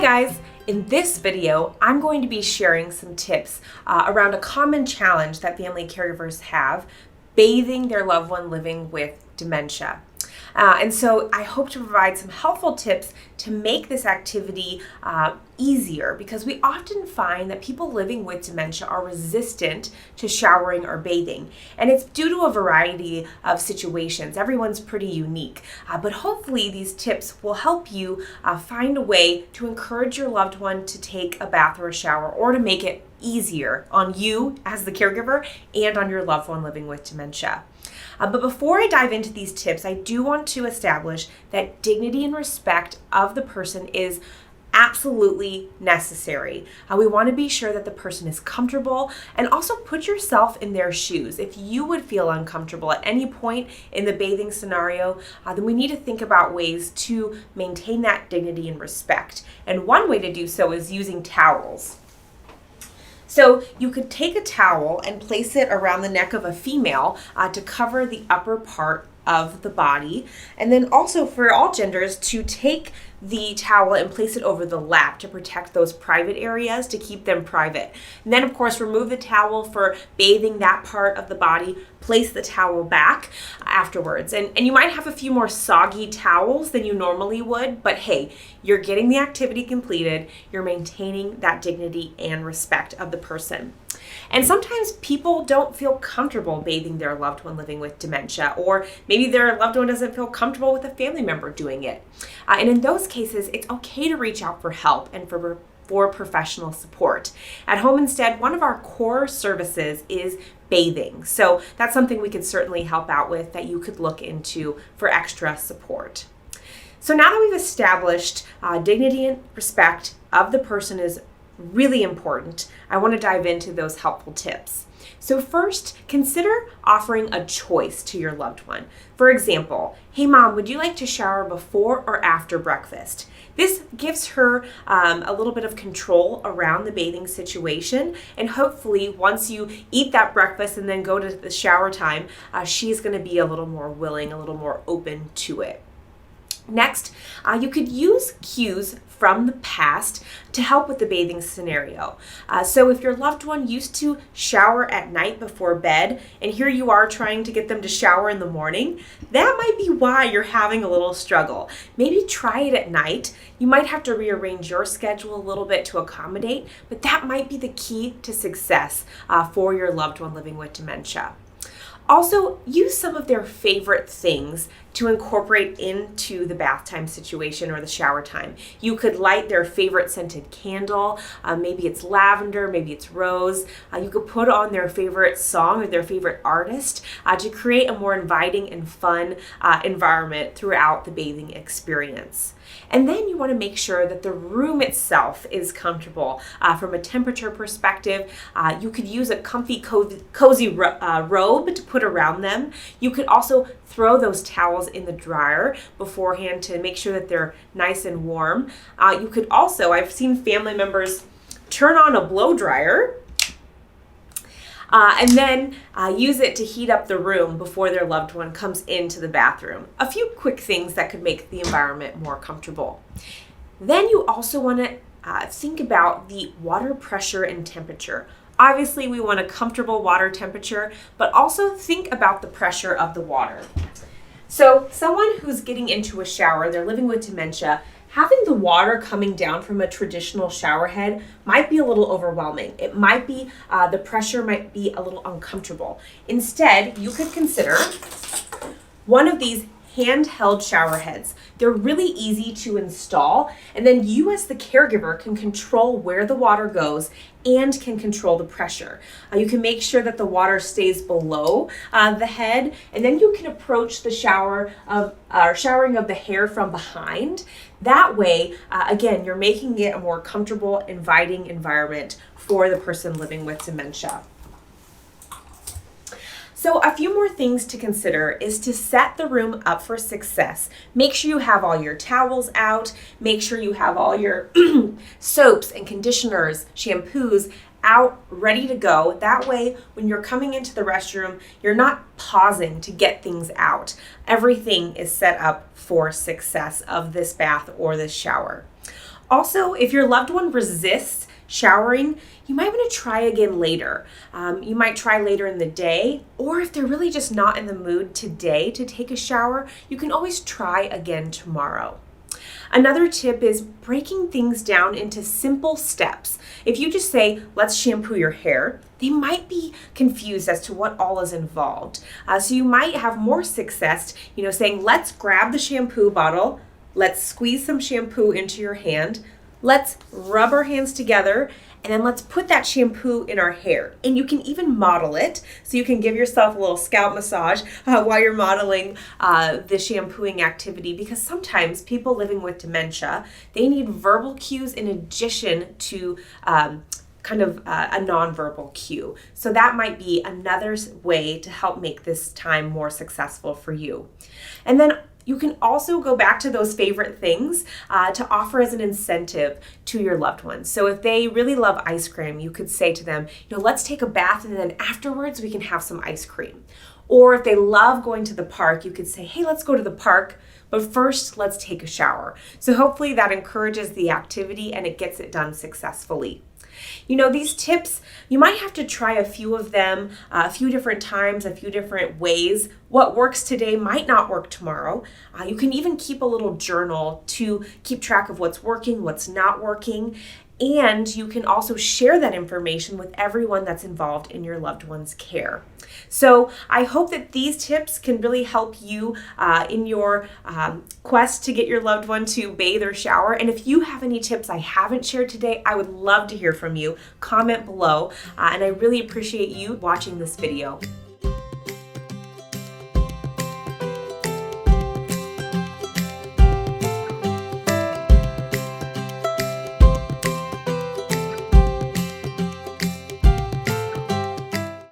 Hi guys! In this video, I'm going to be sharing some tips around a common challenge that family caregivers have, bathing their loved one living with dementia. And so I hope to provide some helpful tips to make this activity easier, because we often find that people living with dementia are resistant to showering or bathing. And it's due to a variety of situations. Everyone's pretty unique. But hopefully these tips will help you find a way to encourage your loved one to take a bath or a shower, or to make it easier on you as the caregiver and on your loved one living with dementia. But before I dive into these tips, I do want to establish that dignity and respect of the person is absolutely necessary. We want to be sure that the person is comfortable, and also put yourself in their shoes. If you would feel uncomfortable at any point in the bathing scenario, then we need to think about ways to maintain that dignity and respect. And one way to do so is using towels. So you could take a towel and place it around the neck of a female to cover the upper part of the body. And then also for all genders, to take the towel and place it over the lap to protect those private areas, to keep them private. And then of course remove the towel for bathing that part of the body, place the towel back afterwards. And you might have a few more soggy towels than you normally would, but hey, you're getting the activity completed, you're maintaining that dignity and respect of the person. And sometimes people don't feel comfortable bathing their loved one living with dementia, or maybe their loved one doesn't feel comfortable with a family member doing it. And in those cases, it's okay to reach out for help and for professional support. At Home Instead, one of our core services is bathing. So that's something we could certainly help out with, that you could look into for extra support. So now that we've established dignity and respect of the person is really important, I want to dive into those helpful tips. So first, consider offering a choice to your loved one. For example, hey mom, would you like to shower before or after breakfast? This gives her a little bit of control around the bathing situation, and hopefully once you eat that breakfast and then go to the shower time, she's going to be a little more willing, a little more open to it. Next, you could use cues from the past to help with the bathing scenario. So if your loved one used to shower at night before bed, and here you are trying to get them to shower in the morning, that might be why you're having a little struggle. Maybe try it at night. You might have to rearrange your schedule a little bit to accommodate, but that might be the key to success for your loved one living with dementia. Also, use some of their favorite things to incorporate into the bath time situation or the shower time. You could light their favorite scented candle. Maybe it's lavender, maybe it's rose. You could put on their favorite song or their favorite artist to create a more inviting and fun environment throughout the bathing experience. And then you want to make sure that the room itself is comfortable. From a temperature perspective, you could use a comfy, cozy robe to put around them. You could also throw those towels in the dryer beforehand to make sure that they're nice and warm. You could also, I've seen family members turn on a blow dryer and then use it to heat up the room before their loved one comes into the bathroom. A few quick things that could make the environment more comfortable. Then you also want to think about the water pressure and temperature. Obviously, we want a comfortable water temperature, but also think about the pressure of the water. So someone who's getting into a shower, they're living with dementia, having the water coming down from a traditional shower head might be a little overwhelming. It might be, the pressure might be a little uncomfortable. Instead, you could consider one of these handheld shower heads. They're really easy to install, and then you as the caregiver can control where the water goes and can control the pressure. You can make sure that the water stays below the head, and then you can approach the showering of the hair from behind. That way, again, you're making it a more comfortable, inviting environment for the person living with dementia. So a few more things to consider is to set the room up for success. Make sure you have all your towels out. Make sure you have all your soaps and conditioners, shampoos out, ready to go. That way, when you're coming into the restroom, you're not pausing to get things out. Everything is set up for success of this bath or this shower. Also, if your loved one resists showering, you might want to try again later. You might try later in the day, or if they're really just not in the mood today to take a shower, you can always try again tomorrow. Another tip is breaking things down into simple steps. If you just say, let's shampoo your hair, they might be confused as to what all is involved. So you might have more success, saying, let's grab the shampoo bottle, let's squeeze some shampoo into your hand, let's rub our hands together, and then let's put that shampoo in our hair. And you can even model it. So you can give yourself a little scalp massage while you're modeling the shampooing activity, because sometimes people living with dementia, they need verbal cues in addition to a nonverbal cue. So that might be another way to help make this time more successful for you. And then you can also go back to those favorite things to offer as an incentive to your loved ones. So if they really love ice cream, you could say to them, let's take a bath and then afterwards we can have some ice cream. Or if they love going to the park, you could say, hey, let's go to the park, but first let's take a shower. So hopefully that encourages the activity and it gets it done successfully. These tips, you might have to try a few of them a few different times, a few different ways. What works today might not work tomorrow. You can even keep a little journal to keep track of what's working, what's not working. And you can also share that information with everyone that's involved in your loved one's care. So I hope that these tips can really help you in your quest to get your loved one to bathe or shower. And if you have any tips I haven't shared today, I would love to hear from you. Comment below. And I really appreciate you watching this video.